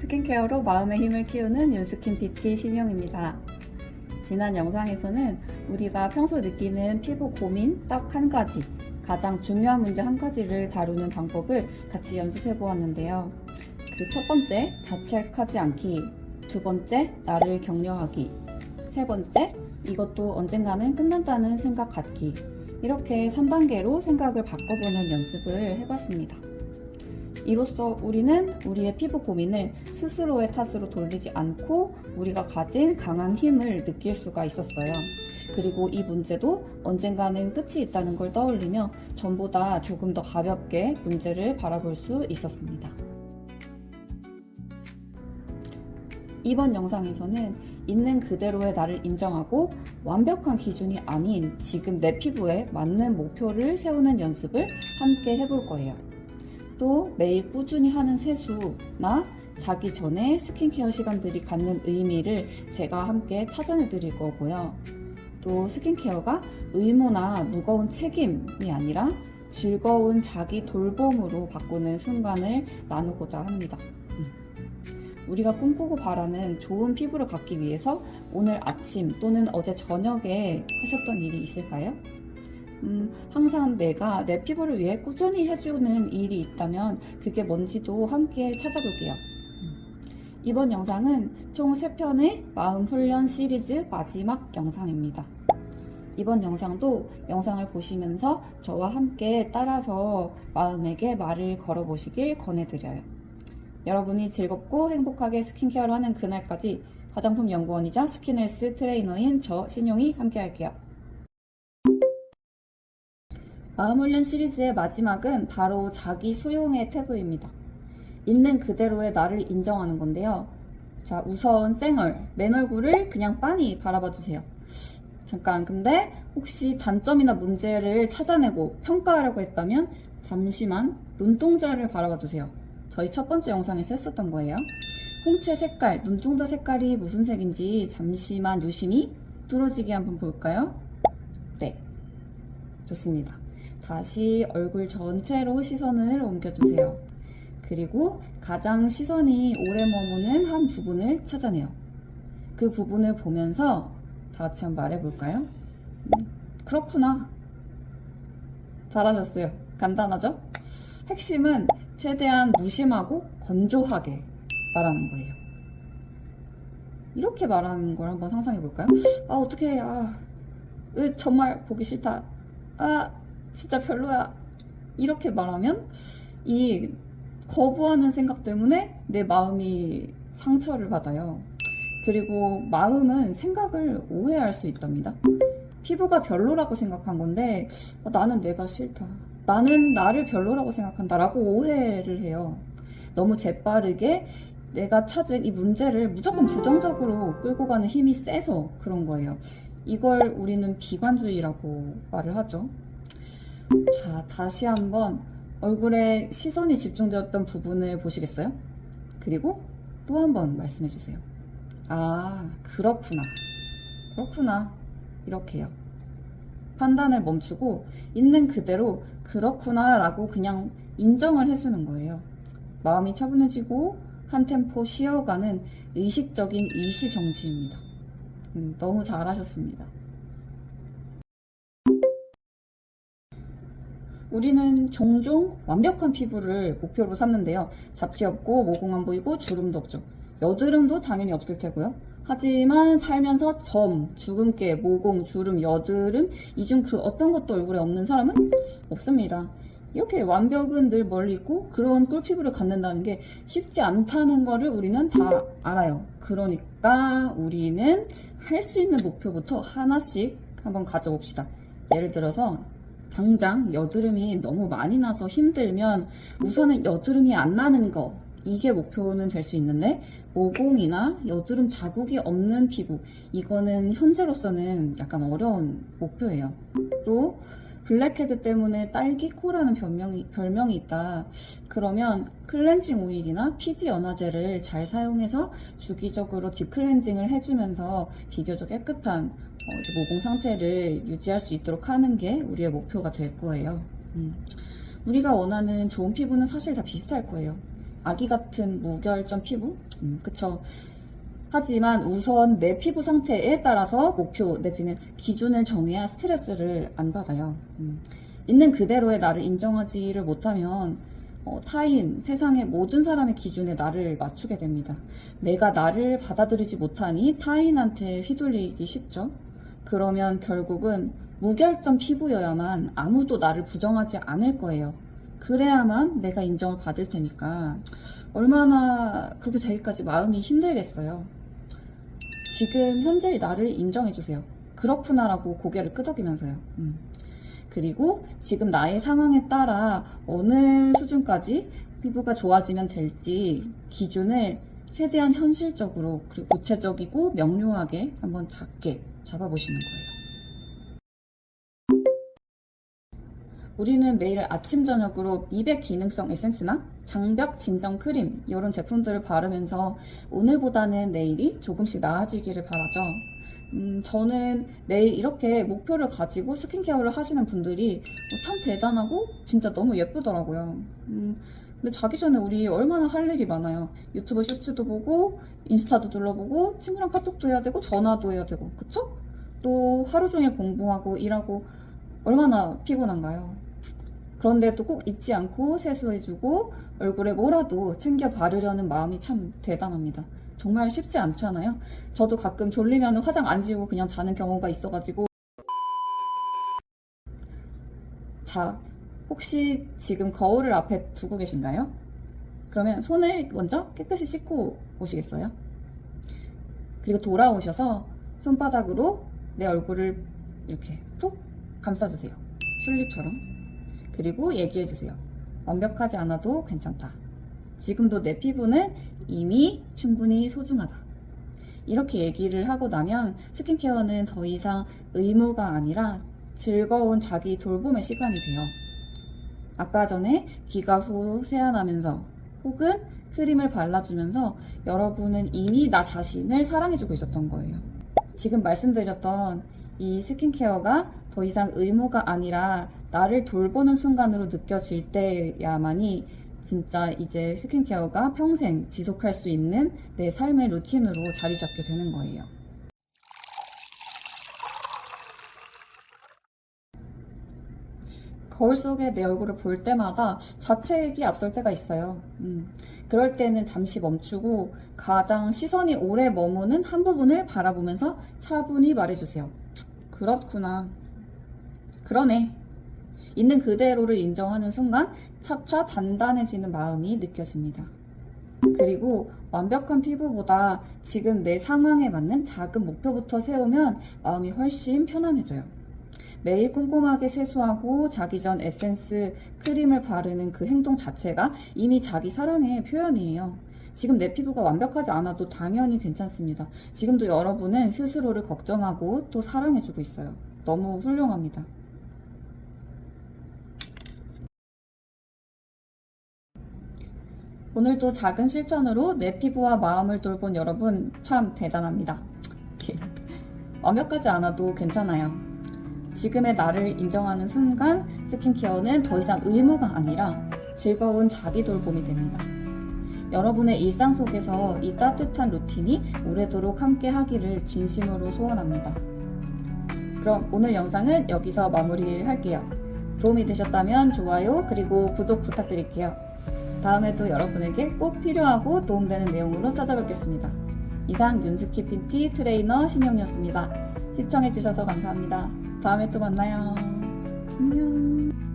스킨케어로 마음의 힘을 키우는 윤스킨 PT 심영입니다. 지난 영상에서는 우리가 평소 느끼는 피부 고민 딱 한 가지, 가장 중요한 문제 한 가지를 다루는 방법을 같이 연습해 보았는데요. 그 첫 번째, 자책하지 않기. 두 번째, 나를 격려하기. 세 번째, 이것도 언젠가는 끝난다는 생각 갖기. 이렇게 3단계로 생각을 바꿔보는 연습을 해봤습니다. 이로써 우리는 우리의 피부 고민을 스스로의 탓으로 돌리지 않고 우리가 가진 강한 힘을 느낄 수가 있었어요. 그리고 이 문제도 언젠가는 끝이 있다는 걸 떠올리며 전보다 조금 더 가볍게 문제를 바라볼 수 있었습니다. 이번 영상에서는 있는 그대로의 나를 인정하고 완벽한 기준이 아닌 지금 내 피부에 맞는 목표를 세우는 연습을 함께 해볼 거예요. 또 매일 꾸준히 하는 세수나 자기 전에 스킨케어 시간들이 갖는 의미를 제가 함께 찾아내 드릴 거고요. 또 스킨케어가 의무나 무거운 책임이 아니라 즐거운 자기 돌봄으로 바꾸는 순간을 나누고자 합니다. 우리가 꿈꾸고 바라는 좋은 피부를 갖기 위해서 오늘 아침 또는 어제 저녁에 하셨던 일이 있을까요? 항상 내가 내 피부를 위해 꾸준히 해주는 일이 있다면 그게 뭔지도 함께 찾아볼게요. 이번 영상은 총 3편의 마음 훈련 시리즈 마지막 영상입니다. 이번 영상도 영상을 보시면서 저와 함께 따라서 마음에게 말을 걸어보시길 권해드려요. 여러분이 즐겁고 행복하게 스킨케어를 하는 그날까지 화장품 연구원이자 스킨헬스 트레이너인 저 신용이 함께 할게요. 마음훈련 시리즈의 마지막은 바로 자기 수용의 태도입니다. 있는 그대로의 나를 인정하는 건데요. 자, 우선 맨 얼굴을 그냥 빤히 바라봐 주세요. 잠깐, 근데 혹시 단점이나 문제를 찾아내고 평가하려고 했다면 잠시만 눈동자를 바라봐 주세요. 저희 첫 번째 영상에서 했었던 거예요. 홍채 색깔, 눈동자 색깔이 무슨 색인지 잠시만 유심히 뚫어지게 한번 볼까요? 네, 좋습니다. 다시 얼굴 전체로 시선을 옮겨주세요. 그리고 가장 시선이 오래 머무는 한 부분을 찾아내요. 그 부분을 보면서 다 같이 한번 말해볼까요? 그렇구나. 잘하셨어요. 간단하죠? 핵심은 최대한 무심하고 건조하게 말하는 거예요. 이렇게 말하는 걸 한번 상상해 볼까요? 어떡해. 정말 보기 싫다. 진짜 별로야. 이렇게 말하면 이 거부하는 생각 때문에 내 마음이 상처를 받아요. 그리고 마음은 생각을 오해할 수 있답니다. 피부가 별로라고 생각한 건데 나는 내가 싫다. 나는 나를 별로라고 생각한다 라고 오해를 해요. 너무 재빠르게 내가 찾은 이 문제를 무조건 부정적으로 끌고 가는 힘이 세서 그런 거예요. 이걸 우리는 비관주의라고 말을 하죠. 자, 다시 한번 얼굴에 시선이 집중되었던 부분을 보시겠어요? 그리고 또 한번 말씀해 주세요. 그렇구나. 이렇게요. 판단을 멈추고 있는 그대로 그렇구나 라고 그냥 인정을 해주는 거예요. 마음이 차분해지고 한 템포 쉬어가는 의식적인 일시정지입니다. 너무 잘하셨습니다. 우리는 종종 완벽한 피부를 목표로 삼는데요. 잡티 없고 모공 안 보이고 주름도 없죠. 여드름도 당연히 없을 테고요. 하지만 살면서 점, 주근깨, 모공, 주름, 여드름 이 중 그 어떤 것도 얼굴에 없는 사람은 없습니다. 이렇게 완벽은 늘 멀리 있고 그런 꿀피부를 갖는다는 게 쉽지 않다는 거를 우리는 다 알아요. 그러니까 우리는 할 수 있는 목표부터 하나씩 한번 가져봅시다. 예를 들어서 당장 여드름이 너무 많이 나서 힘들면 우선은 여드름이 안 나는 거, 이게 목표는 될 수 있는데 모공이나 여드름 자국이 없는 피부, 이거는 현재로서는 약간 어려운 목표예요. 또 블랙헤드 때문에 딸기코라는 별명이 있다. 그러면 클렌징 오일이나 피지 연화제를 잘 사용해서 주기적으로 딥클렌징을 해주면서 비교적 깨끗한 모공 상태를 유지할 수 있도록 하는 게 우리의 목표가 될 거예요. 우리가 원하는 좋은 피부는 사실 다 비슷할 거예요. 아기 같은 무결점 피부? 그쵸. 하지만 우선 내 피부 상태에 따라서 목표 내지는 기준을 정해야 스트레스를 안 받아요. 있는 그대로의 나를 인정하지를 못하면 타인, 세상의 모든 사람의 기준에 나를 맞추게 됩니다. 내가 나를 받아들이지 못하니 타인한테 휘둘리기 쉽죠. 그러면 결국은 무결점 피부여야만 아무도 나를 부정하지 않을 거예요. 그래야만 내가 인정을 받을 테니까 얼마나 그렇게 되기까지 마음이 힘들겠어요. 지금 현재의 나를 인정해주세요. 그렇구나라고 고개를 끄덕이면서요. 그리고 지금 나의 상황에 따라 어느 수준까지 피부가 좋아지면 될지 기준을 최대한 현실적으로 그리고 구체적이고 명료하게 한번 작게 잡아보시는 거예요. 우리는 매일 아침 저녁으로 미백 기능성 에센스나 장벽 진정 크림 이런 제품들을 바르면서 오늘보다는 내일이 조금씩 나아지기를 바라죠. 저는 매일 이렇게 목표를 가지고 스킨케어를 하시는 분들이 참 대단하고 진짜 너무 예쁘더라고요. 근데 자기 전에 우리 얼마나 할 일이 많아요. 유튜브 쇼츠도 보고 인스타도 둘러보고 친구랑 카톡도 해야 되고 전화도 해야 되고 그쵸? 또 하루 종일 공부하고 일하고 얼마나 피곤한가요? 그런데 또 꼭 잊지 않고 세수해주고 얼굴에 뭐라도 챙겨 바르려는 마음이 참 대단합니다. 정말 쉽지 않잖아요. 저도 가끔 졸리면 화장 안 지우고 그냥 자는 경우가 있어가지고. 자, 혹시 지금 거울을 앞에 두고 계신가요? 그러면 손을 먼저 깨끗이 씻고 오시겠어요? 그리고 돌아오셔서 손바닥으로 내 얼굴을 이렇게 푹 감싸주세요. 튤립처럼. 그리고 얘기해주세요. 완벽하지 않아도 괜찮다. 지금도 내 피부는 이미 충분히 소중하다. 이렇게 얘기를 하고 나면 스킨케어는 더 이상 의무가 아니라 즐거운 자기 돌봄의 시간이 돼요. 아까 전에 귀가 후 세안하면서 혹은 크림을 발라주면서 여러분은 이미 나 자신을 사랑해주고 있었던 거예요. 지금 말씀드렸던 이 스킨케어가 더 이상 의무가 아니라 나를 돌보는 순간으로 느껴질 때야만이 진짜 이제 스킨케어가 평생 지속할 수 있는 내 삶의 루틴으로 자리 잡게 되는 거예요. 거울 속에 내 얼굴을 볼 때마다 자책이 앞설 때가 있어요. 그럴 때는 잠시 멈추고 가장 시선이 오래 머무는 한 부분을 바라보면서 차분히 말해주세요. 그렇구나. 그러네. 있는 그대로를 인정하는 순간 차차 단단해지는 마음이 느껴집니다. 그리고 완벽한 피부보다 지금 내 상황에 맞는 작은 목표부터 세우면 마음이 훨씬 편안해져요. 매일 꼼꼼하게 세수하고 자기 전 에센스, 크림을 바르는 그 행동 자체가 이미 자기 사랑의 표현이에요. 지금 내 피부가 완벽하지 않아도 당연히 괜찮습니다. 지금도 여러분은 스스로를 걱정하고 또 사랑해주고 있어요. 너무 훌륭합니다. 오늘도 작은 실천으로 내 피부와 마음을 돌본 여러분 참 대단합니다. 완벽하지 않아도 괜찮아요. 지금의 나를 인정하는 순간 스킨케어는 더 이상 의무가 아니라 즐거운 자기 돌봄이 됩니다. 여러분의 일상 속에서 이 따뜻한 루틴이 오래도록 함께 하기를 진심으로 소원합니다. 그럼 오늘 영상은 여기서 마무리를 할게요. 도움이 되셨다면 좋아요 그리고 구독 부탁드릴게요. 다음에도 여러분에게 꼭 필요하고 도움되는 내용으로 찾아뵙겠습니다. 이상 윤스키 핀티 트레이너 신영이었습니다. 시청해주셔서 감사합니다. 다음에 또 만나요. 안녕.